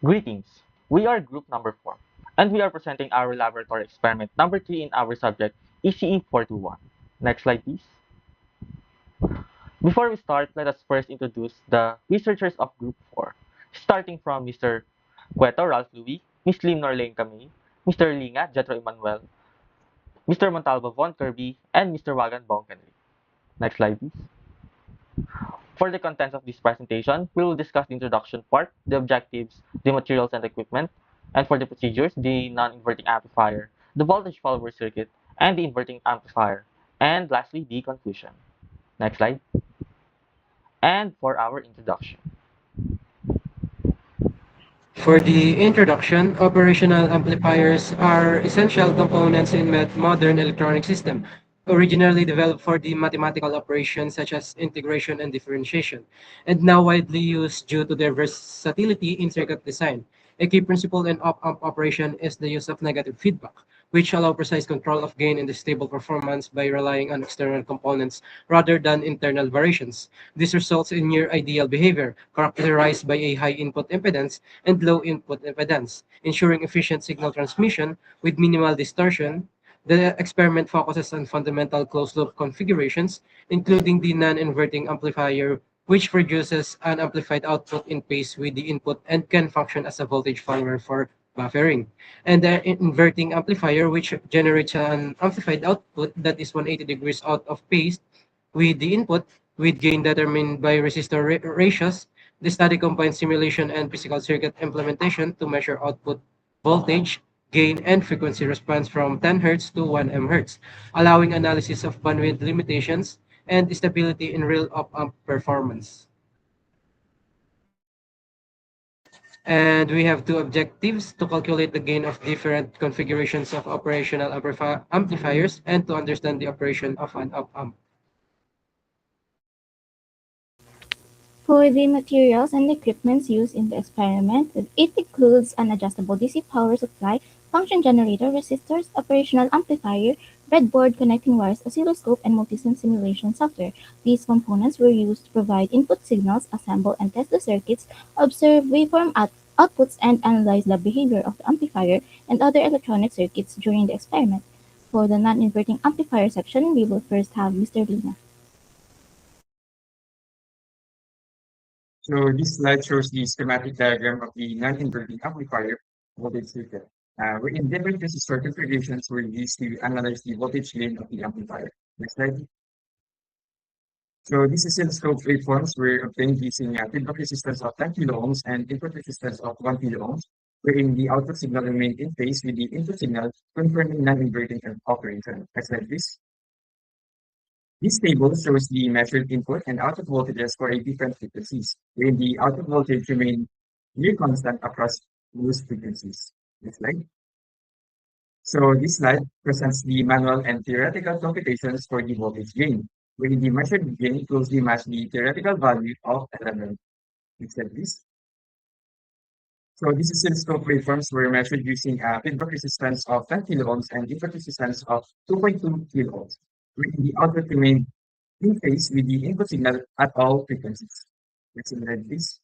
Greetings! We are group number 4, and we are presenting our laboratory experiment number 3 in our subject ECE421. Next slide, please. Before we start, let us first introduce the researchers of group 4, starting from Mr. Cueto, Ralph, Louie, Ms. Norlaineca Mae, Mr. Linga, Jethro, Emmanuel, Mr. Montalbo, Von Kirby, and Mr. Wagan, Bhong, Kenric. Next slide, please. For the contents of this presentation, we will discuss the introduction part, the objectives, the materials and equipment, and for the procedures, the non-inverting amplifier, the voltage follower circuit, and the inverting amplifier, and lastly, the conclusion. Next slide. And for our introduction. For the introduction, operational amplifiers are essential components in modern electronic system, originally developed for the mathematical operations such as integration and differentiation, and now widely used due to their versatility in circuit design. A key principle in op-amp operation is the use of negative feedback, which allow precise control of gain and stable performance by relying on external components rather than internal variations. This results in near ideal behavior, characterized by a high input impedance and low input impedance, ensuring efficient signal transmission with minimal distortion. The experiment focuses on fundamental closed-loop configurations, including the non-inverting amplifier, which produces an amplified output in phase with the input and can function as a voltage follower for buffering, and the inverting amplifier, which generates an amplified output that is 180 degrees out of phase with the input, with gain determined by resistor ratios. The study combines simulation and physical circuit implementation to measure output voltage, gain, and frequency response from 10 Hz to 1 MHz, allowing analysis of bandwidth limitations and stability in real op-amp performance. And we have two objectives: to calculate the gain of different configurations of operational amplifiers and to understand the operation of an op-amp. For the materials and equipment used in the experiment, it includes an adjustable DC power supply, function generator, resistors, operational amplifier, breadboard, connecting wires, oscilloscope, and multisim simulation software. These components were used to provide input signals, assemble and test the circuits, observe waveform outputs, and analyze the behavior of the amplifier and other electronic circuits during the experiment. For the non-inverting amplifier section, we will first have Mr. Lina. So this slide shows the schematic diagram of the non-inverting amplifier voltage circuit, wherein different resistor configurations were used to analyze the voltage gain of the amplifier. Next slide. So these oscilloscope waveforms were obtained using feedback resistance of 10 kilo ohms and input resistance of 1 kilo ohms, wherein the output signal remained in phase with the input signal, confirming non-inverting operation. Next slide, please. This table shows the measured input and output voltages for a different frequencies, where the output voltage remained near constant across most frequencies. Next slide. So this slide presents the manual and theoretical computations for the voltage gain, where the measured gain closely match the theoretical value of element. Next slide, please. So these oscilloscope waveforms were measured using a feedback resistance of 10 kilo ohms and input resistance of 2.2 kilo ohms, where the output remained in phase with the input signal at all frequencies. Next slide, please.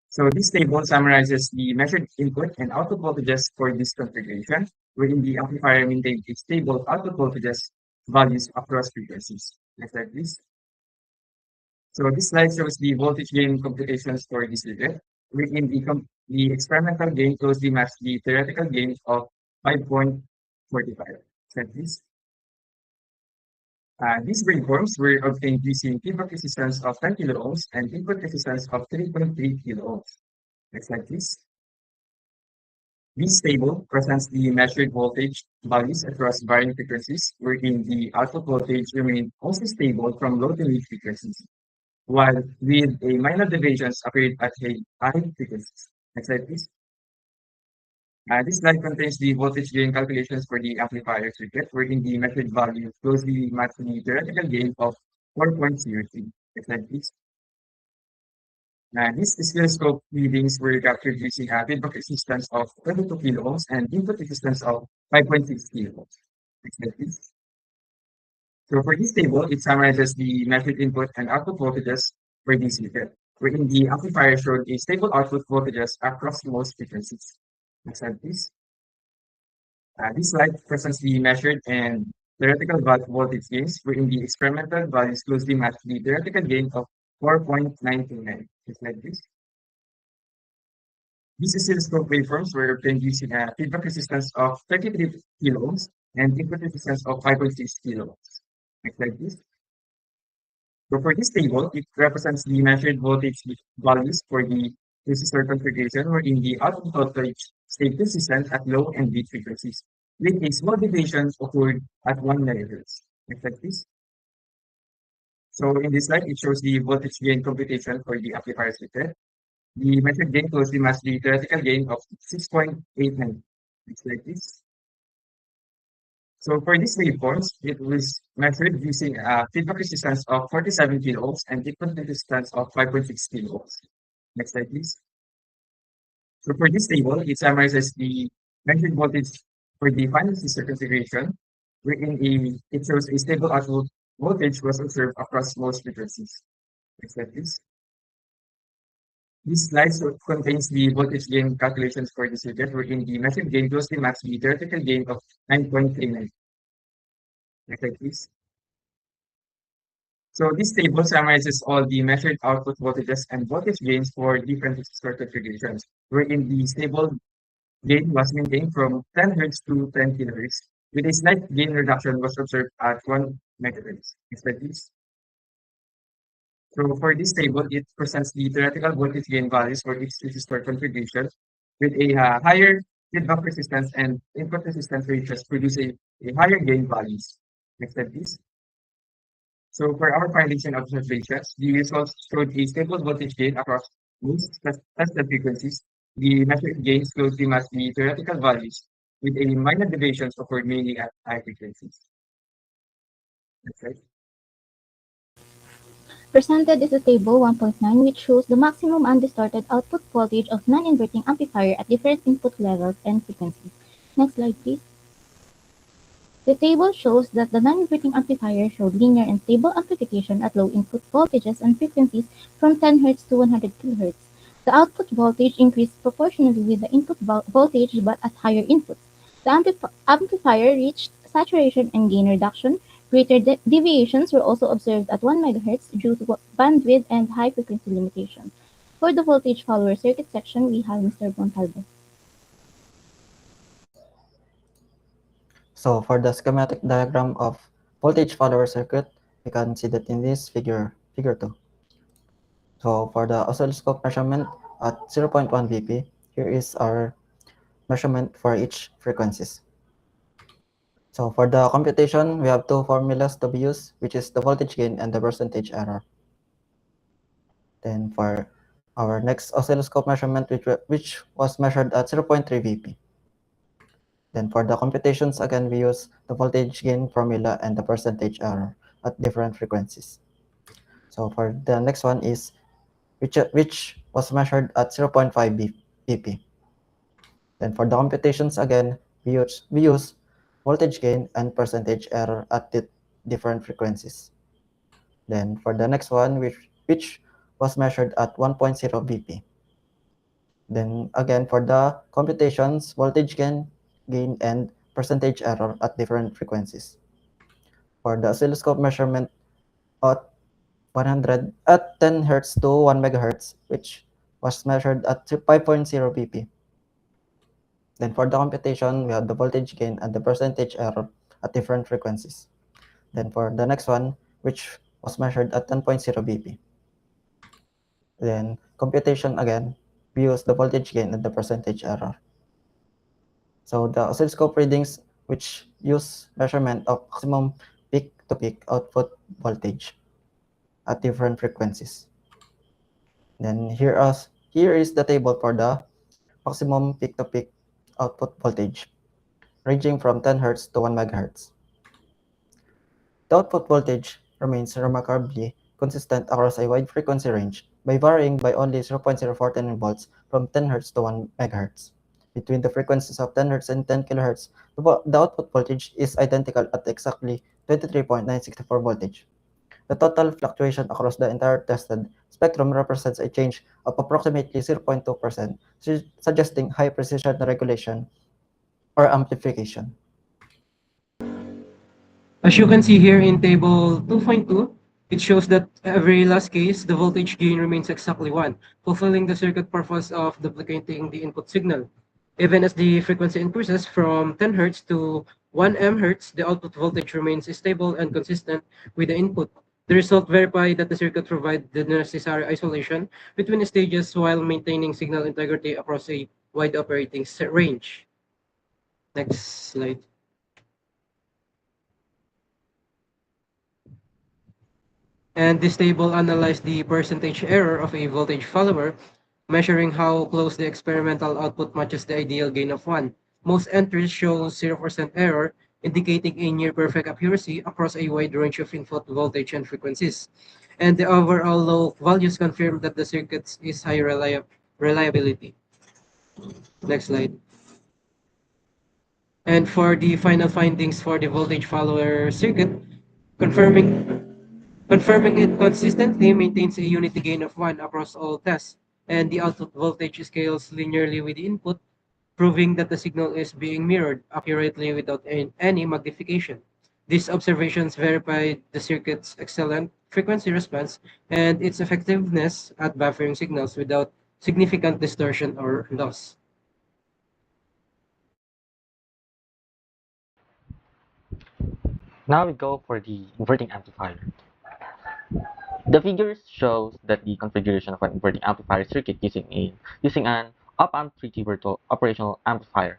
So this table summarizes the measured input and output voltages for this configuration, wherein the amplifier maintained its stable output voltages values across frequencies. Next slide, please. So this slide shows the voltage gain computations for this circuit, wherein the experimental gain closely matched the theoretical gain of 5.45. Next slide, please. These waveforms were obtained using feedback resistance of 10 kilo ohms and input resistance of 3.3 kilo ohms. Next slide, please. This table presents the measured voltage values across varying frequencies, wherein the output voltage remained also stable from low to mid frequencies, while with a minor deviations appeared at high frequencies. Next slide, please. This slide contains the voltage gain calculations for the amplifier circuit, wherein the measured value closely matches the theoretical gain of 4.03. Next slide, please. These oscilloscope readings were captured using a feedback resistance of 22 kilo ohms and input resistance of 5.6 kilo ohms. Next slide, please. So for this table, it summarizes the measured input and output voltages for this circuit, wherein the amplifier showed a stable output voltages across most frequencies. Next slide, please. This slide presents the measured and theoretical voltage gains, wherein the experimental values closely match the theoretical gain of 4.929. Next slide, please. These oscilloscope waveforms were obtained using a feedback resistance of 33 kilo ohms and input resistance of 5.6 kilo ohms. Next slide, please. So for this table, it represents the measured voltage values for the resistor configuration, wherein the output voltage stayed consistent at low and mid frequencies, with a small deviation occurred at 1 megahertz. Next slide, please. So in this slide, it shows the voltage gain computation for the amplifier circuit. The measured gain closely matches the theoretical gain of 6.89. Next slide, please. So for these waveforms, it was measured using a feedback resistance of 47 kilo ohms and input resistance of 5.6 kilo ohms. Next slide, please. So for this table, it summarizes the measured voltage for the final resistor configuration, wherein it shows a stable output voltage was observed across most frequencies. Next slide, please. This slide contains the voltage gain calculations for the circuit, wherein the measured gain closely matches the theoretical gain of 9.39. Next slide, please. So this table summarizes all the measured output voltages and voltage gains for different resistor configurations, wherein the stable gain was maintained from 10 Hz to 10 kHz, with a slight gain reduction was observed at 1 MHz. Next slide, please. So for this table, it presents the theoretical voltage gain values for each resistor configuration, with a higher feedback resistance and input resistance ratios produce a higher gain values. Next slide, please. So for our findings and observations, the results showed a stable voltage gain across most tested frequencies. The measured gains closely match the theoretical values, with a minor deviations occurred mainly at high frequencies. That's right. Presented is a table 1.9 which shows the maximum undistorted output voltage of non-inverting amplifier at different input levels and frequencies. Next slide, please. The table shows that the non-inverting amplifier showed linear and stable amplification at low input voltages and frequencies from 10 Hz to 100 kHz. The output voltage increased proportionally with the input voltage but at higher inputs. The amplifier reached saturation and gain reduction. Greater deviations were also observed at 1 MHz due to bandwidth and high frequency limitations. For the voltage follower circuit section, we have Mr. Montalbo. So for the schematic diagram of voltage follower circuit, we can see that in this figure 2. So for the oscilloscope measurement at 0.1 VP, here is our measurement for each frequencies. So for the computation, we have two formulas to be used, which is the voltage gain and the percentage error. Then for our next oscilloscope measurement, which was measured at 0.3 VP. Then for the computations, again, we use the voltage gain formula and the percentage error at different frequencies. So for the next one is which was measured at 0.5 BP. Then for the computations, again, we use voltage gain and percentage error at the different frequencies. Then for the next one, which was measured at 1.0 BP. Then again, for the computations, voltage gain and percentage error at different frequencies. For the oscilloscope measurement at 10 Hz to 1 MHz, which was measured at 5.0 BP. Then for the computation, we have the voltage gain and the percentage error at different frequencies. Then for the next one, which was measured at 10.0 BP. Then computation again, we use the voltage gain and the percentage error. So the oscilloscope readings, which use measurement of maximum peak-to-peak output voltage at different frequencies. Then here is the table for the maximum peak-to-peak output voltage, ranging from 10 Hz to 1 MHz. The output voltage remains remarkably consistent across a wide frequency range by varying by only 0.0410 volts from 10 Hz to 1 MHz. Between the frequencies of 10 Hz and 10 kHz, the output voltage is identical at exactly 23.964 voltage. The total fluctuation across the entire tested spectrum represents a change of approximately 0.2%, suggesting high precision regulation or amplification. As you can see here in table 2.2, it shows that every last case, the voltage gain remains exactly 1, fulfilling the circuit purpose of duplicating the input signal. Even as the frequency increases from 10 Hz to 1 MHz, the output voltage remains stable and consistent with the input. The result verified that the circuit provides the necessary isolation between stages while maintaining signal integrity across a wide operating range. Next slide. And this table analyzed the percentage error of a voltage follower, measuring how close the experimental output matches the ideal gain of 1. Most entries show 0% error, indicating a near perfect accuracy across a wide range of input voltage and frequencies. And the overall low values confirm that the circuit is high reliability. Next slide. And for the final findings for the voltage follower circuit, confirming Confirming it consistently maintains a unity gain of 1 across all tests, and the output voltage scales linearly with the input, proving that the signal is being mirrored accurately without any magnification. These observations verified the circuit's excellent frequency response and its effectiveness at buffering signals without significant distortion or loss. Now we go for the inverting amplifier. The figures shows that the configuration of an inverting amplifier circuit using an op-amp 3T virtual operational amplifier,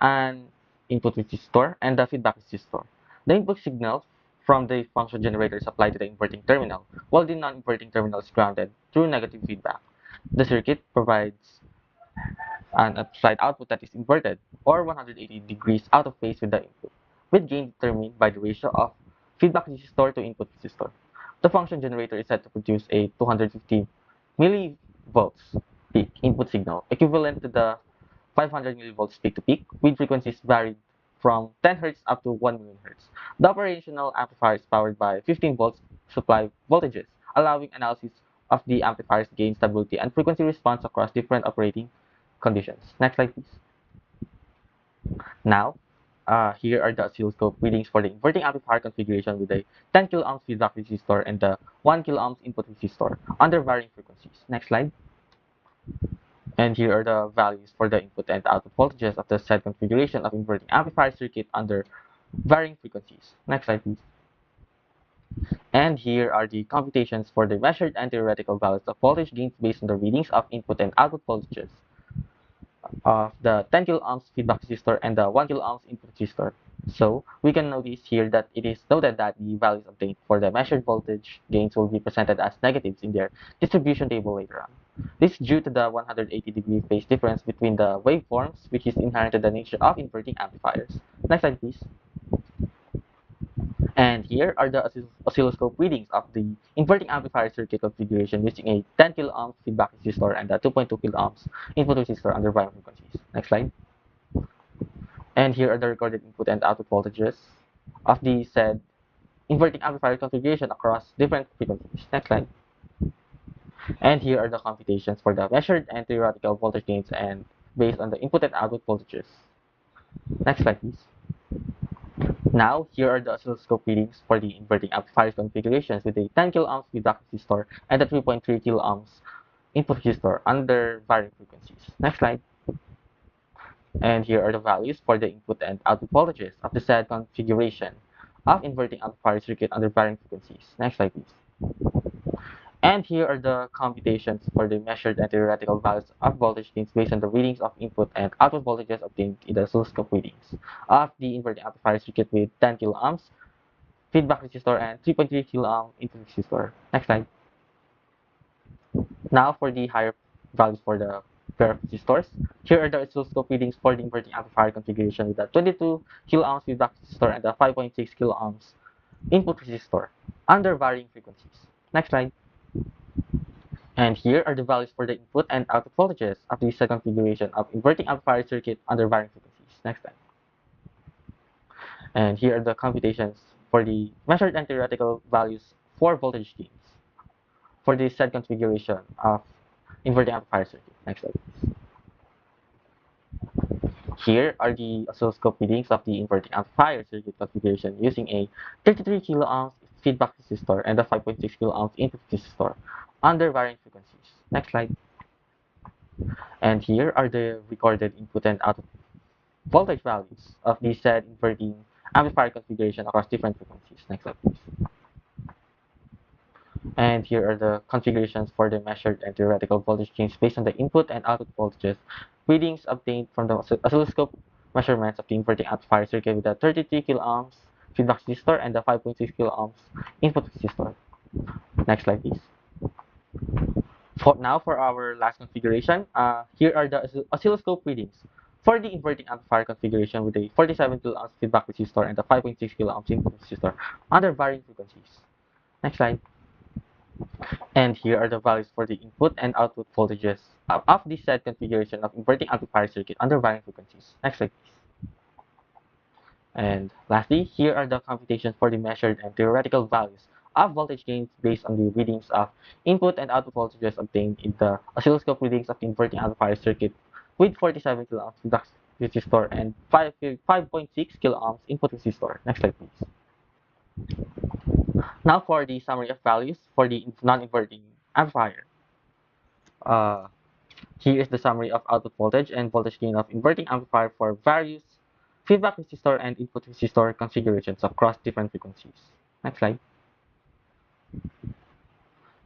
an input resistor, and the feedback resistor. The input signal from the function generator is applied to the inverting terminal, while the non-inverting terminal is grounded through negative feedback. The circuit provides an applied output that is inverted, or 180 degrees out of phase with the input, with gain determined by the ratio of feedback resistor to input resistor. The function generator is set to produce a 250 millivolts peak input signal, equivalent to the 500 millivolts peak to peak, with frequencies varied from 10 Hz up to 1 million Hz. The operational amplifier is powered by 15 volts supply voltages, allowing analysis of the amplifier's gain stability and frequency response across different operating conditions. Next slide, please. Now, here are the oscilloscope readings for the inverting amplifier configuration with a 10 kΩ feedback resistor and the 1 kΩ input resistor under varying frequencies. Next slide. And here are the values for the input and output voltages of the said configuration of inverting amplifier circuit under varying frequencies. Next slide, please. And here are the computations for the measured and theoretical values of voltage gains based on the readings of input and output voltages of the 10 kΩ feedback resistor and the 1 kΩ input resistor. So we can notice here that it is noted that the values obtained for the measured voltage gains will be presented as negatives in their distribution table later on. This is due to the 180-degree phase difference between the waveforms, which is inherent to the nature of inverting amplifiers. Next slide, please. And here are the oscilloscope readings of the inverting amplifier circuit configuration using a 10 kΩ feedback resistor and a 2.2 kΩ input resistor under varying frequencies. Next slide. And here are the recorded input and output voltages of the said inverting amplifier configuration across different frequencies. Next slide. And here are the computations for the measured and theoretical voltage gains and based on the input and output voltages. Next slide, please. Now, here are the oscilloscope readings for the inverting amplifier configurations with a 10 kΩ feedback resistor and a 3.3 kΩ input resistor under varying frequencies. Next slide. And here are the values for the input and output voltages of the said configuration of inverting amplifier circuit under varying frequencies. Next slide, please. And here are the computations for the measured and theoretical values of voltage gains based on the readings of input and output voltages obtained in the oscilloscope readings of the inverting amplifier circuit with 10 kΩ feedback resistor and 3.3 kΩ input resistor. Next slide. Now for the higher values for the pair of resistors. Here are the oscilloscope readings for the inverting amplifier configuration with a 22 kΩ feedback resistor and a 5.6 kΩ input resistor under varying frequencies. Next slide. And here are the values for the input and output voltages of the second configuration of inverting amplifier circuit under varying frequencies. Next slide. And here are the computations for the measured and theoretical values 4 voltage gains for the said configuration of inverting amplifier circuit. Next slide. Here are the oscilloscope readings of the inverting amplifier circuit configuration using a 33 kilo ohms feedback resistor and a 5.6 kilo ohms input resistor under varying frequencies. Next slide. And here are the recorded input and output voltage values of the said inverting amplifier configuration across different frequencies. Next slide, please. And here are the configurations for the measured and theoretical voltage gains based on the input and output voltages readings obtained from the oscilloscope measurements of the inverting amplifier circuit with the 33 kilo ohms feedback resistor and the 5.6 kilo ohms input resistor. Next slide, please. For our last configuration, here are the oscilloscope readings for the inverting amplifier configuration with a 47 kilo ohms feedback resistor and a 5.6 kilo ohms input resistor under varying frequencies. Next slide. And here are the values for the input and output voltages of the said configuration of inverting amplifier circuit under varying frequencies. Next slide, please. And lastly, here are the computations for the measured and theoretical values of voltage gains based on the readings of input and output voltages obtained in the oscilloscope readings of the inverting amplifier circuit with 47 kilo ohms feedback resistor and 5.6 kilo ohms input resistor. Next slide, please. Now for the summary of values for the non-inverting amplifier. Here is the summary of output voltage and voltage gain of inverting amplifier for various feedback resistor and input resistor configurations across different frequencies. Next slide.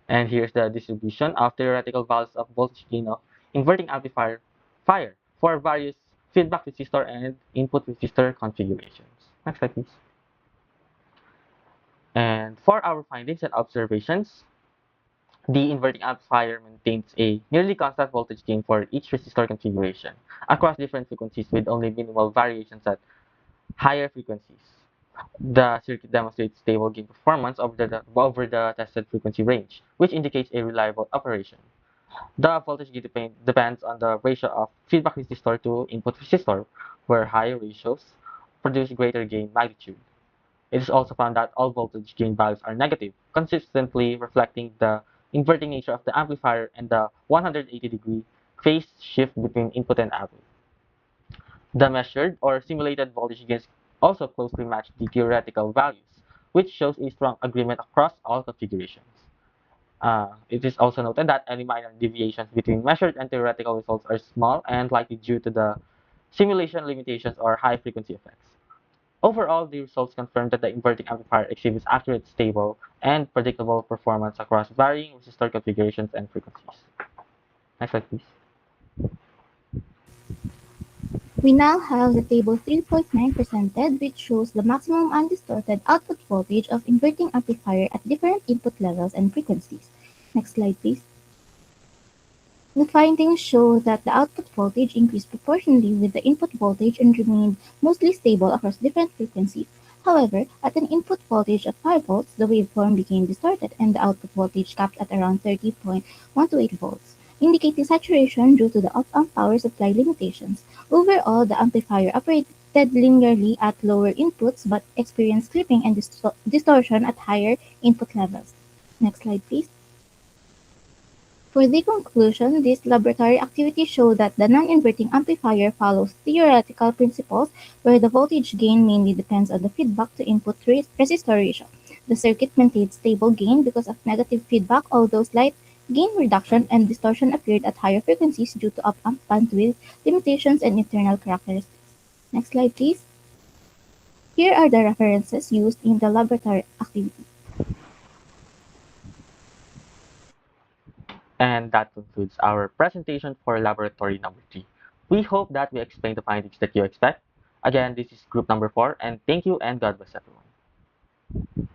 And here's the distribution of theoretical values of voltage gain of inverting amplifier for various feedback resistor and input resistor configurations. Next slide, please. And for our findings and observations, the inverting amplifier maintains a nearly constant voltage gain for each resistor configuration across different frequencies with only minimal variations at higher frequencies. The circuit demonstrates stable gain performance over the tested frequency range, which indicates a reliable operation. The voltage gain depends on the ratio of feedback resistor to input resistor, where higher ratios produce greater gain magnitude. It is also found that all voltage gain values are negative, consistently reflecting the inverting nature of the amplifier and the 180-degree phase shift between input and output. The measured or simulated voltage gains also closely match the theoretical values, which shows a strong agreement across all configurations. It is also noted that any minor deviations between measured and theoretical results are small and likely due to the simulation limitations or high frequency effects. Overall, the results confirm that the inverting amplifier exhibits accurate, stable, and predictable performance across varying resistor configurations and frequencies. Next slide, please. We now have the table 3.9 presented, which shows the maximum undistorted output voltage of inverting amplifier at different input levels and frequencies. Next slide, please. The findings show that the output voltage increased proportionally with the input voltage and remained mostly stable across different frequencies. However, at an input voltage of 5 volts, the waveform became distorted and the output voltage capped at around 30.128 volts, indicating saturation due to the op-amp power supply limitations. Overall, the amplifier operated linearly at lower inputs but experienced clipping and distortion at higher input levels. Next slide, please. For the conclusion, this laboratory activity showed that the non-inverting amplifier follows theoretical principles where the voltage gain mainly depends on the feedback to input resistor ratio. The circuit maintained stable gain because of negative feedback, although slight gain reduction and distortion appeared at higher frequencies due to op-amp bandwidth limitations and internal characteristics. Next slide, please. Here are the references used in the laboratory activity. And that concludes our presentation for laboratory number 3. We hope that we explained the findings that you expect. Again, this is group number 4, and thank you and God bless everyone.